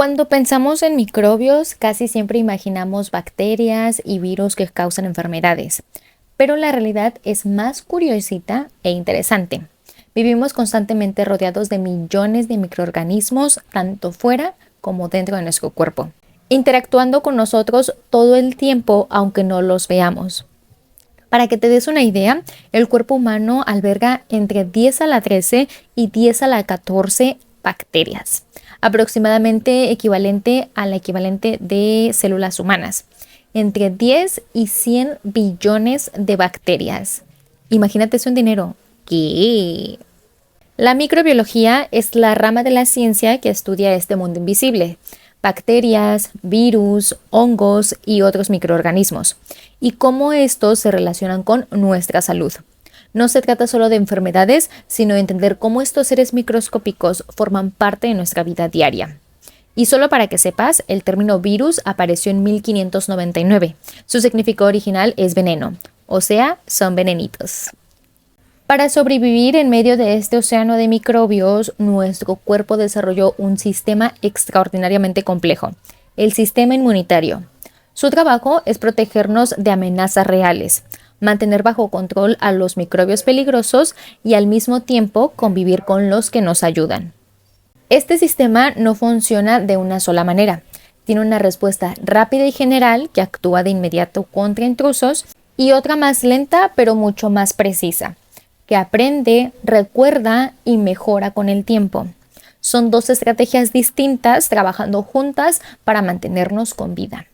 Cuando pensamos en microbios, casi siempre imaginamos bacterias y virus que causan enfermedades, pero la realidad es más curiosita e interesante. Vivimos constantemente rodeados de millones de microorganismos, tanto fuera como dentro de nuestro cuerpo, interactuando con nosotros todo el tiempo aunque no los veamos. Para que te des una idea, el cuerpo humano alberga entre 10 a la 13 y 10 a la 14 bacterias, aproximadamente equivalente a la equivalente de células humanas, entre 10 y 100 billones de bacterias. Imagínate eso en dinero. ¿Qué? La microbiología es la rama de la ciencia que estudia este mundo invisible, bacterias, virus, hongos y otros microorganismos, y cómo estos se relacionan con nuestra salud. No se trata solo de enfermedades, sino de entender cómo estos seres microscópicos forman parte de nuestra vida diaria. Y solo para que sepas, el término virus apareció en 1599. Su significado original es veneno, o sea, son venenitos. Para sobrevivir en medio de este océano de microbios, nuestro cuerpo desarrolló un sistema extraordinariamente complejo, el sistema inmunitario. Su trabajo es protegernos de amenazas reales, mantener bajo control a los microbios peligrosos y al mismo tiempo convivir con los que nos ayudan. Este sistema no funciona de una sola manera. Tiene una respuesta rápida y general que actúa de inmediato contra intrusos y otra más lenta pero mucho más precisa, que aprende, recuerda y mejora con el tiempo. Son dos estrategias distintas trabajando juntas para mantenernos con vida.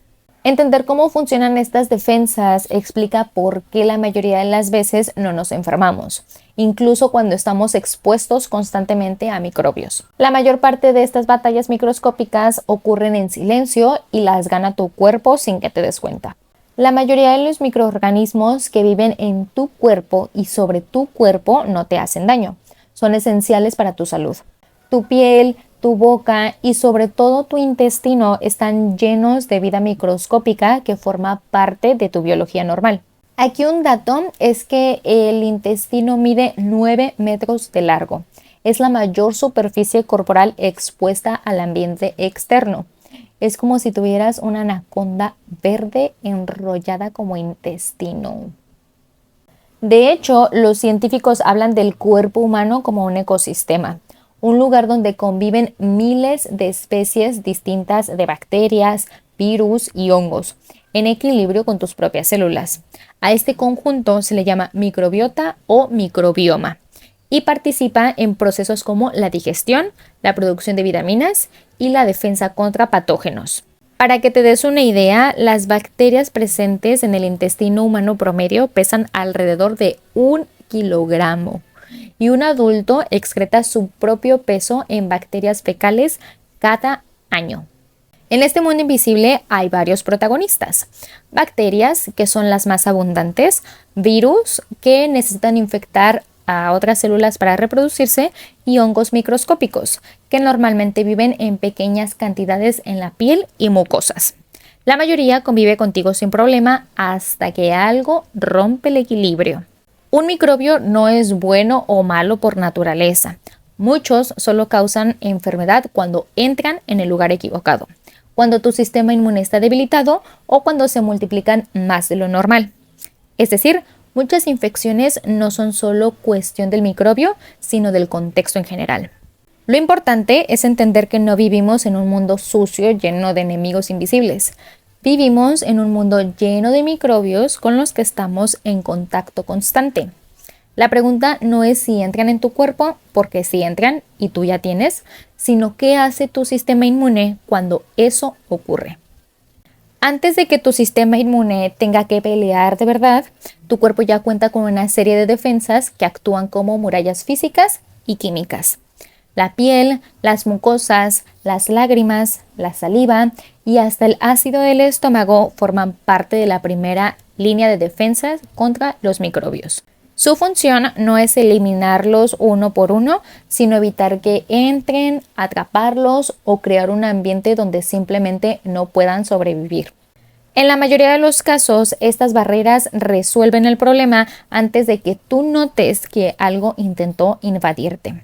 Entender cómo funcionan estas defensas explica por qué la mayoría de las veces no nos enfermamos, incluso cuando estamos expuestos constantemente a microbios. La mayor parte de estas batallas microscópicas ocurren en silencio y las gana tu cuerpo sin que te des cuenta. La mayoría de los microorganismos que viven en tu cuerpo y sobre tu cuerpo no te hacen daño. Son esenciales para tu salud. Tu piel, tu boca y sobre todo tu intestino están llenos de vida microscópica que forma parte de tu biología normal. Aquí un dato es que el intestino mide 9 metros de largo. Es la mayor superficie corporal expuesta al ambiente externo. Es como si tuvieras una anaconda verde enrollada como intestino. De hecho, los científicos hablan del cuerpo humano como un ecosistema, un lugar donde conviven miles de especies distintas de bacterias, virus y hongos, en equilibrio con tus propias células. A este conjunto se le llama microbiota o microbioma y participa en procesos como la digestión, la producción de vitaminas y la defensa contra patógenos. Para que te des una idea, las bacterias presentes en el intestino humano promedio pesan alrededor de 1 kilogramo y un adulto excreta su propio peso en bacterias fecales cada año. En este mundo invisible hay varios protagonistas. Bacterias, que son las más abundantes, virus, que necesitan infectar a otras células para reproducirse, y hongos microscópicos, que normalmente viven en pequeñas cantidades en la piel y mucosas. La mayoría convive contigo sin problema hasta que algo rompe el equilibrio. Un microbio no es bueno o malo por naturaleza. Muchos solo causan enfermedad cuando entran en el lugar equivocado, cuando tu sistema inmune está debilitado o cuando se multiplican más de lo normal. Es decir, muchas infecciones no son solo cuestión del microbio, sino del contexto en general. Lo importante es entender que no vivimos en un mundo sucio lleno de enemigos invisibles. Vivimos en un mundo lleno de microbios con los que estamos en contacto constante. La pregunta no es si entran en tu cuerpo, porque si entran y tú ya tienes, sino qué hace tu sistema inmune cuando eso ocurre. Antes de que tu sistema inmune tenga que pelear de verdad, tu cuerpo ya cuenta con una serie de defensas que actúan como murallas físicas y químicas. La piel, las mucosas, las lágrimas, la saliva y hasta el ácido del estómago forman parte de la primera línea de defensas contra los microbios. Su función no es eliminarlos uno por uno, sino evitar que entren, atraparlos o crear un ambiente donde simplemente no puedan sobrevivir. En la mayoría de los casos, estas barreras resuelven el problema antes de que tú notes que algo intentó invadirte.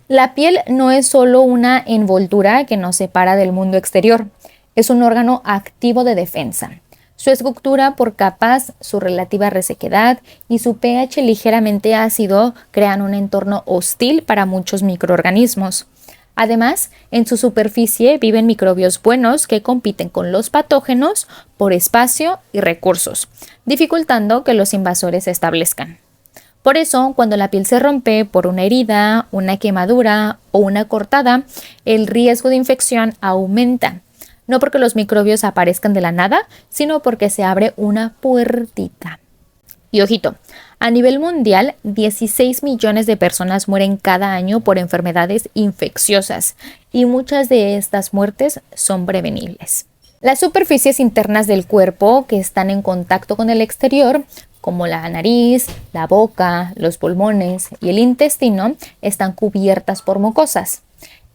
La piel no es solo una envoltura que nos separa del mundo exterior, es un órgano activo de defensa. Su estructura por capas, su relativa resequedad y su pH ligeramente ácido crean un entorno hostil para muchos microorganismos. Además, en su superficie viven microbios buenos que compiten con los patógenos por espacio y recursos, dificultando que los invasores se establezcan. Por eso, cuando la piel se rompe por una herida, una quemadura o una cortada, el riesgo de infección aumenta. No porque los microbios aparezcan de la nada, sino porque se abre una puertita. Y ojito, a nivel mundial, 16 millones de personas mueren cada año por enfermedades infecciosas y muchas de estas muertes son prevenibles. Las superficies internas del cuerpo que están en contacto con el exterior, como la nariz, la boca, los pulmones y el intestino, están cubiertas por mucosas.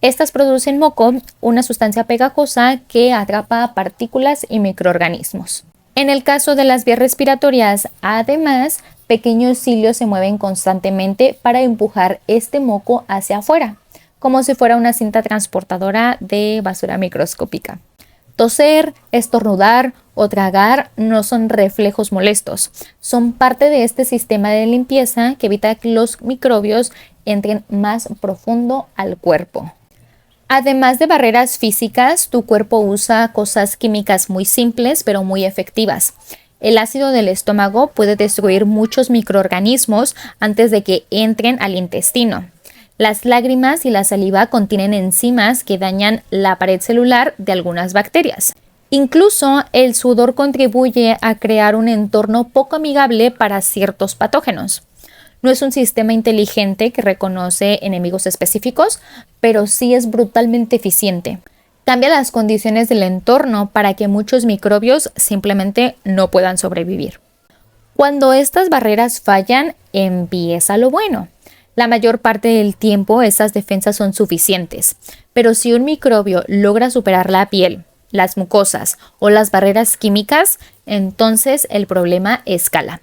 Estas producen moco, una sustancia pegajosa que atrapa partículas y microorganismos. En el caso de las vías respiratorias, además, pequeños cilios se mueven constantemente para empujar este moco hacia afuera, como si fuera una cinta transportadora de basura microscópica. Toser, estornudar o tragar no son reflejos molestos, son parte de este sistema de limpieza que evita que los microbios entren más profundo al cuerpo. Además de barreras físicas, tu cuerpo usa cosas químicas muy simples pero muy efectivas. El ácido del estómago puede destruir muchos microorganismos antes de que entren al intestino. Las lágrimas y la saliva contienen enzimas que dañan la pared celular de algunas bacterias. Incluso el sudor contribuye a crear un entorno poco amigable para ciertos patógenos. No es un sistema inteligente que reconoce enemigos específicos, pero sí es brutalmente eficiente. Cambia las condiciones del entorno para que muchos microbios simplemente no puedan sobrevivir. Cuando estas barreras fallan, empieza lo bueno. La mayor parte del tiempo estas defensas son suficientes, pero si un microbio logra superar la piel, las mucosas o las barreras químicas, entonces el problema escala.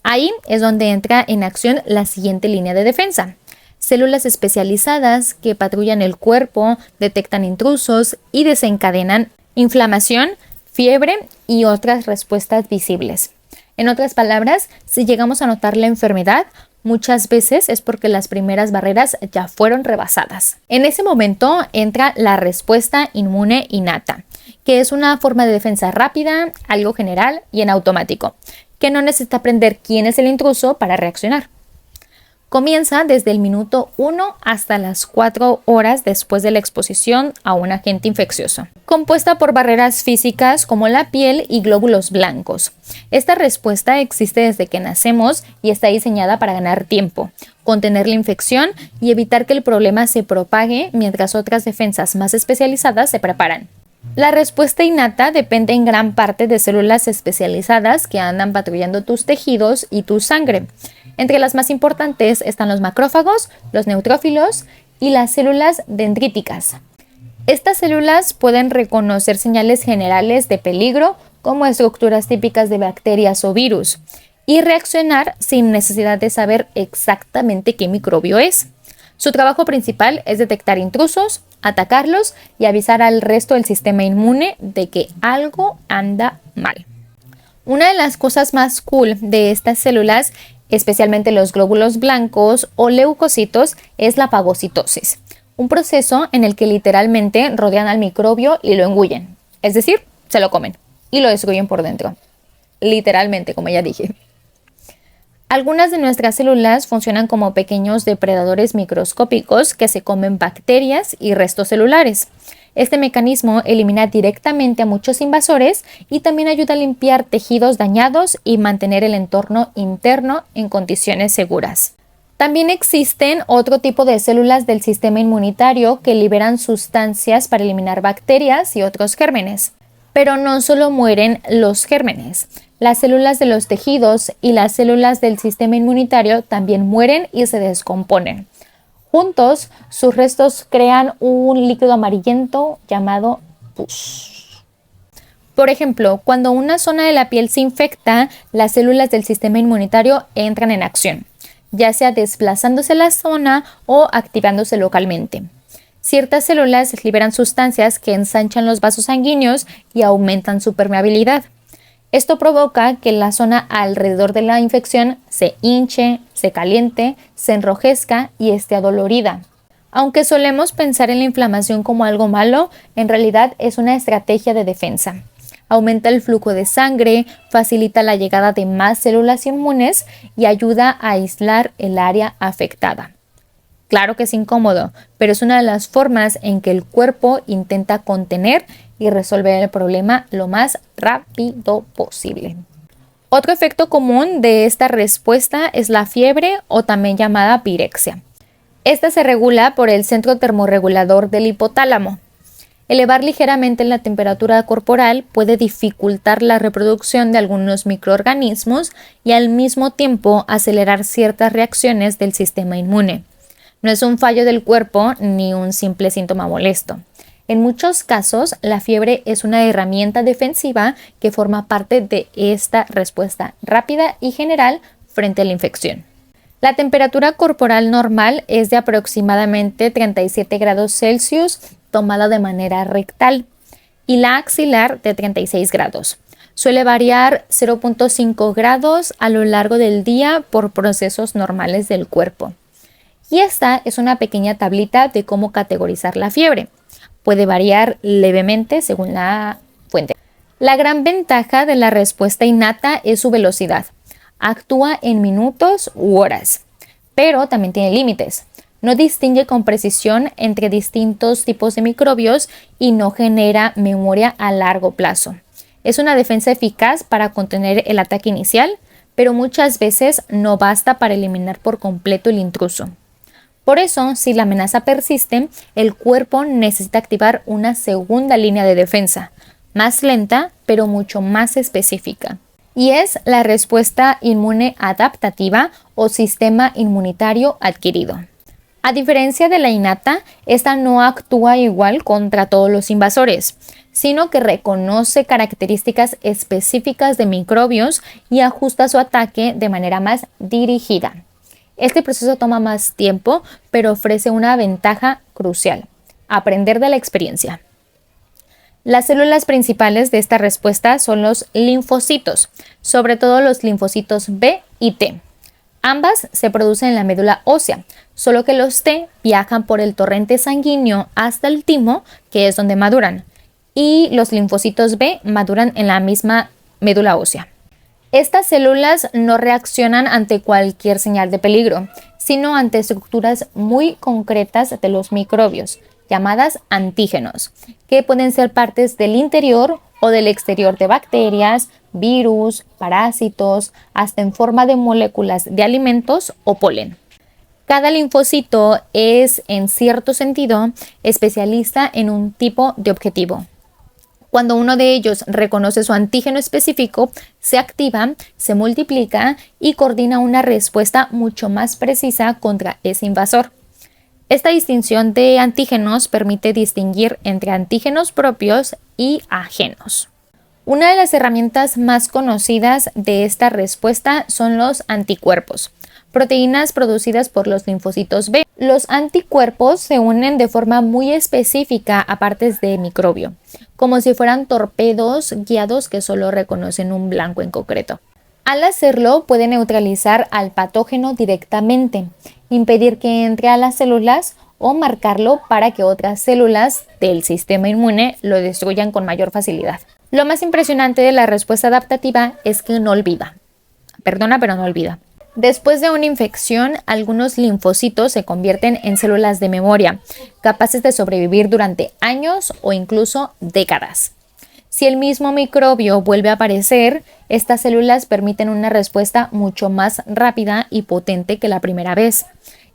Ahí es donde entra en acción la siguiente línea de defensa. Células especializadas que patrullan el cuerpo, detectan intrusos y desencadenan inflamación, fiebre y otras respuestas visibles. En otras palabras, si llegamos a notar la enfermedad, muchas veces es porque las primeras barreras ya fueron rebasadas. En ese momento entra la respuesta inmune innata, que es una forma de defensa rápida, algo general y en automático, que no necesita aprender quién es el intruso para reaccionar. Comienza desde el minuto 1 hasta las 4 horas después de la exposición a un agente infeccioso, compuesta por barreras físicas como la piel y glóbulos blancos. Esta respuesta existe desde que nacemos y está diseñada para ganar tiempo, contener la infección y evitar que el problema se propague mientras otras defensas más especializadas se preparan. La respuesta innata depende en gran parte de células especializadas que andan patrullando tus tejidos y tu sangre. Entre las más importantes están los macrófagos, los neutrófilos y las células dendríticas. Estas células pueden reconocer señales generales de peligro, como estructuras típicas de bacterias o virus, y reaccionar sin necesidad de saber exactamente qué microbio es. Su trabajo principal es detectar intrusos, atacarlos y avisar al resto del sistema inmune de que algo anda mal. Una de las cosas más cool de estas células, especialmente los glóbulos blancos o leucocitos, es la fagocitosis, un proceso en el que literalmente rodean al microbio y lo engullen, es decir, se lo comen y lo destruyen por dentro. Literalmente, como ya dije. Algunas de nuestras células funcionan como pequeños depredadores microscópicos que se comen bacterias y restos celulares. Este mecanismo elimina directamente a muchos invasores y también ayuda a limpiar tejidos dañados y mantener el entorno interno en condiciones seguras. También existen otro tipo de células del sistema inmunitario que liberan sustancias para eliminar bacterias y otros gérmenes. Pero no solo mueren los gérmenes. Las células de los tejidos y las células del sistema inmunitario también mueren y se descomponen. Juntos, sus restos crean un líquido amarillento llamado pus. Por ejemplo, cuando una zona de la piel se infecta, las células del sistema inmunitario entran en acción. ya sea desplazándose a la zona o activándose localmente. Ciertas células liberan sustancias que ensanchan los vasos sanguíneos y aumentan su permeabilidad. Esto provoca que la zona alrededor de la infección se hinche, se caliente, se enrojezca y esté adolorida. Aunque solemos pensar en la inflamación como algo malo, en realidad es una estrategia de defensa. Aumenta el flujo de sangre, facilita la llegada de más células inmunes y ayuda a aislar el área afectada. Claro que es incómodo, pero es una de las formas en que el cuerpo intenta contener y resolver el problema lo más rápido posible. Otro efecto común de esta respuesta es la fiebre o también llamada pirexia. Esta se regula por el centro termorregulador del hipotálamo. Elevar ligeramente la temperatura corporal puede dificultar la reproducción de algunos microorganismos y al mismo tiempo acelerar ciertas reacciones del sistema inmune. No es un fallo del cuerpo ni un simple síntoma molesto. En muchos casos, la fiebre es una herramienta defensiva que forma parte de esta respuesta rápida y general frente a la infección. La temperatura corporal normal es de aproximadamente 37 grados Celsius tomada de manera rectal y la axilar de 36 grados. Suele variar 0.5 grados a lo largo del día por procesos normales del cuerpo. Y esta es una pequeña tablita de cómo categorizar la fiebre. Puede variar levemente según la fuente. La gran ventaja de la respuesta innata es su velocidad. Actúa en minutos u horas, pero también tiene límites. No distingue con precisión entre distintos tipos de microbios y no genera memoria a largo plazo. Es una defensa eficaz para contener el ataque inicial, pero muchas veces no basta para eliminar por completo el intruso. Por eso, si la amenaza persiste, el cuerpo necesita activar una segunda línea de defensa, más lenta, pero mucho más específica. Y es la respuesta inmune adaptativa o sistema inmunitario adquirido. A diferencia de la innata, esta no actúa igual contra todos los invasores, sino que reconoce características específicas de microbios y ajusta su ataque de manera más dirigida. Este proceso toma más tiempo, pero ofrece una ventaja crucial: aprender de la experiencia. Las células principales de esta respuesta son los linfocitos, sobre todo los linfocitos B y T. Ambas se producen en la médula ósea, solo que los T viajan por el torrente sanguíneo hasta el timo, que es donde maduran, y los linfocitos B maduran en la misma médula ósea. Estas células no reaccionan ante cualquier señal de peligro, sino ante estructuras muy concretas de los microbios, llamadas antígenos, que pueden ser partes del interior o del exterior de bacterias, virus, parásitos, hasta en forma de moléculas de alimentos o polen. Cada linfocito es, en cierto sentido, especialista en un tipo de objetivo. Cuando uno de ellos reconoce su antígeno específico, se activa, se multiplica y coordina una respuesta mucho más precisa contra ese invasor. Esta distinción de antígenos permite distinguir entre antígenos propios y ajenos. Una de las herramientas más conocidas de esta respuesta son los anticuerpos, proteínas producidas por los linfocitos B. Los anticuerpos se unen de forma muy específica a partes de microbio, como si fueran torpedos guiados que solo reconocen un blanco en concreto. Al hacerlo, puede neutralizar al patógeno directamente, impedir que entre a las células o marcarlo para que otras células del sistema inmune lo destruyan con mayor facilidad. Lo más impresionante de la respuesta adaptativa es que no olvida. Perdona, pero no olvida. Después de una infección, algunos linfocitos se convierten en células de memoria, capaces de sobrevivir durante años o incluso décadas. Si el mismo microbio vuelve a aparecer, estas células permiten una respuesta mucho más rápida y potente que la primera vez.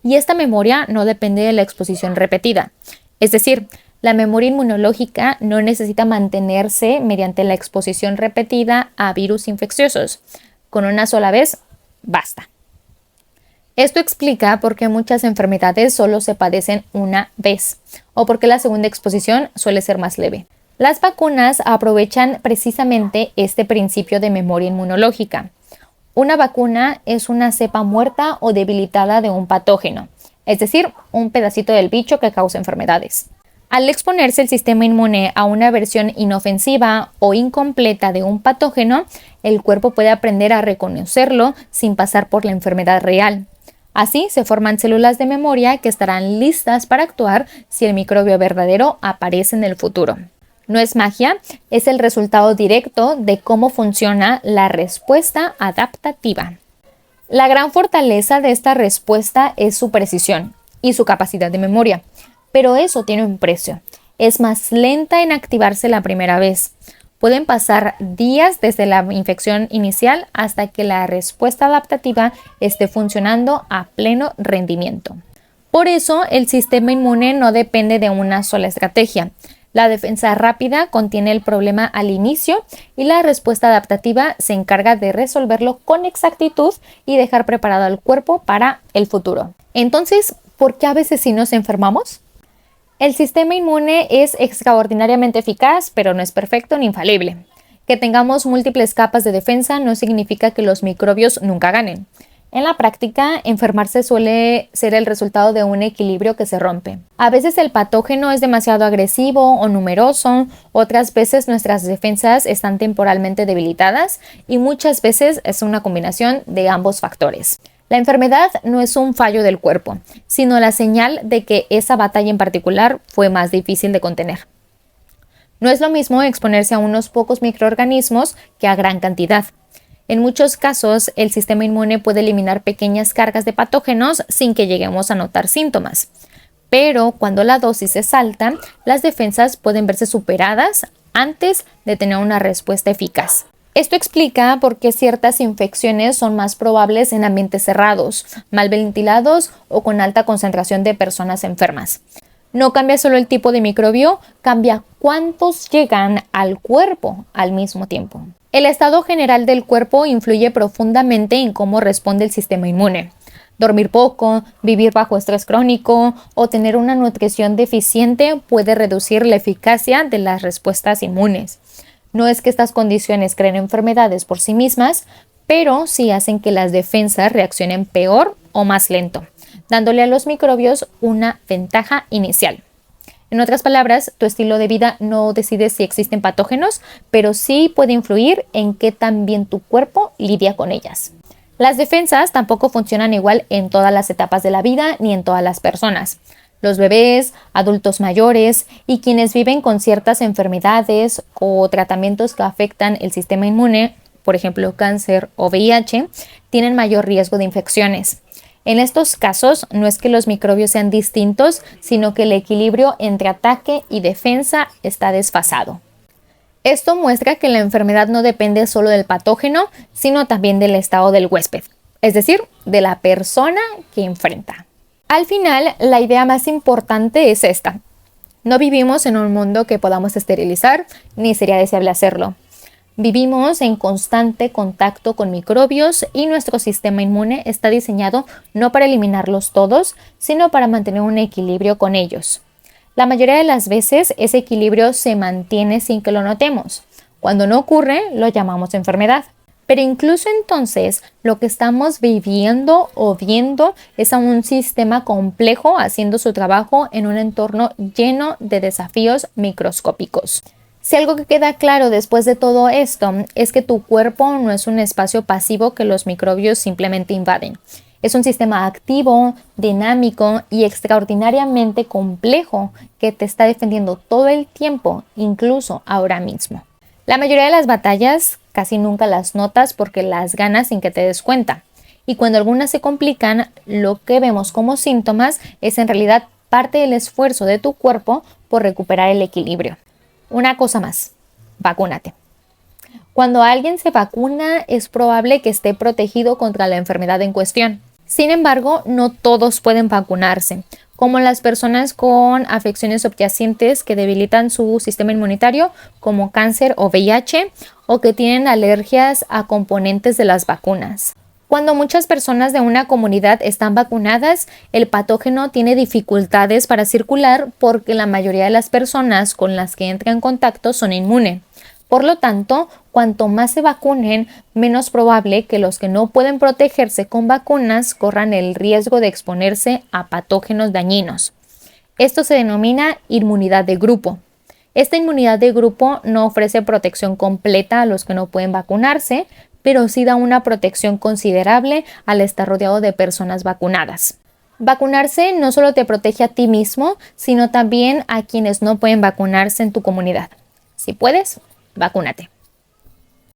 Y esta memoria no depende de la exposición repetida. Es decir, la memoria inmunológica no necesita mantenerse mediante la exposición repetida a virus infecciosos. Con una sola vez, basta. Esto explica por qué muchas enfermedades solo se padecen una vez o por qué la segunda exposición suele ser más leve. Las vacunas aprovechan precisamente este principio de memoria inmunológica. Una vacuna es una cepa muerta o debilitada de un patógeno, es decir, un pedacito del bicho que causa enfermedades. Al exponerse el sistema inmune a una versión inofensiva o incompleta de un patógeno, el cuerpo puede aprender a reconocerlo sin pasar por la enfermedad real. Así se forman células de memoria que estarán listas para actuar si el microbio verdadero aparece en el futuro. No es magia, es el resultado directo de cómo funciona la respuesta adaptativa. La gran fortaleza de esta respuesta es su precisión y su capacidad de memoria, pero eso tiene un precio. Es más lenta en activarse la primera vez. Pueden pasar días desde la infección inicial hasta que la respuesta adaptativa esté funcionando a pleno rendimiento. Por eso, el sistema inmune no depende de una sola estrategia. La defensa rápida contiene el problema al inicio y la respuesta adaptativa se encarga de resolverlo con exactitud y dejar preparado al cuerpo para el futuro. Entonces, ¿por qué a veces sí nos enfermamos? El sistema inmune es extraordinariamente eficaz, pero no es perfecto ni infalible. Que tengamos múltiples capas de defensa no significa que los microbios nunca ganen. En la práctica, enfermarse suele ser el resultado de un equilibrio que se rompe. A veces el patógeno es demasiado agresivo o numeroso, otras veces nuestras defensas están temporalmente debilitadas y muchas veces es una combinación de ambos factores. La enfermedad no es un fallo del cuerpo, sino la señal de que esa batalla en particular fue más difícil de contener. No es lo mismo exponerse a unos pocos microorganismos que a gran cantidad. En muchos casos, el sistema inmune puede eliminar pequeñas cargas de patógenos sin que lleguemos a notar síntomas. Pero cuando la dosis es alta, las defensas pueden verse superadas antes de tener una respuesta eficaz. Esto explica por qué ciertas infecciones son más probables en ambientes cerrados, mal ventilados o con alta concentración de personas enfermas. No cambia solo el tipo de microbio, cambia cuántos llegan al cuerpo al mismo tiempo. El estado general del cuerpo influye profundamente en cómo responde el sistema inmune. Dormir poco, vivir bajo estrés crónico o tener una nutrición deficiente puede reducir la eficacia de las respuestas inmunes. No es que estas condiciones creen enfermedades por sí mismas, pero sí hacen que las defensas reaccionen peor o más lento, dándole a los microbios una ventaja inicial. En otras palabras, tu estilo de vida no decide si existen patógenos, pero sí puede influir en qué tan bien tu cuerpo lidia con ellas. Las defensas tampoco funcionan igual en todas las etapas de la vida ni en todas las personas. Los bebés, adultos mayores y quienes viven con ciertas enfermedades o tratamientos que afectan el sistema inmune, por ejemplo cáncer o VIH, tienen mayor riesgo de infecciones. En estos casos no es que los microbios sean distintos, sino que el equilibrio entre ataque y defensa está desfasado. Esto muestra que la enfermedad no depende solo del patógeno, sino también del estado del huésped, es decir, de la persona que enfrenta. Al final, la idea más importante es esta. No vivimos en un mundo que podamos esterilizar, ni sería deseable hacerlo. Vivimos en constante contacto con microbios y nuestro sistema inmune está diseñado no para eliminarlos todos, sino para mantener un equilibrio con ellos. La mayoría de las veces ese equilibrio se mantiene sin que lo notemos. Cuando no ocurre, lo llamamos enfermedad. Pero incluso entonces, lo que estamos viviendo o viendo es a un sistema complejo haciendo su trabajo en un entorno lleno de desafíos microscópicos. Si algo que queda claro después de todo esto es que tu cuerpo no es un espacio pasivo que los microbios simplemente invaden. Es un sistema activo, dinámico y extraordinariamente complejo que te está defendiendo todo el tiempo, incluso ahora mismo. La mayoría de las batallas casi nunca las notas porque las ganas sin que te des cuenta. Y cuando algunas se complican, lo que vemos como síntomas es en realidad parte del esfuerzo de tu cuerpo por recuperar el equilibrio. Una cosa más, vacúnate. Cuando alguien se vacuna, es probable que esté protegido contra la enfermedad en cuestión. Sin embargo, no todos pueden vacunarse, como las personas con afecciones subyacentes que debilitan su sistema inmunitario, como cáncer o VIH, o que tienen alergias a componentes de las vacunas. Cuando muchas personas de una comunidad están vacunadas, el patógeno tiene dificultades para circular porque la mayoría de las personas con las que entra en contacto son inmunes. Por lo tanto, cuanto más se vacunen, menos probable que los que no pueden protegerse con vacunas corran el riesgo de exponerse a patógenos dañinos. Esto se denomina inmunidad de grupo. Esta inmunidad de grupo no ofrece protección completa a los que no pueden vacunarse, pero sí da una protección considerable al estar rodeado de personas vacunadas. Vacunarse no solo te protege a ti mismo, sino también a quienes no pueden vacunarse en tu comunidad. Si puedes, vacúnate.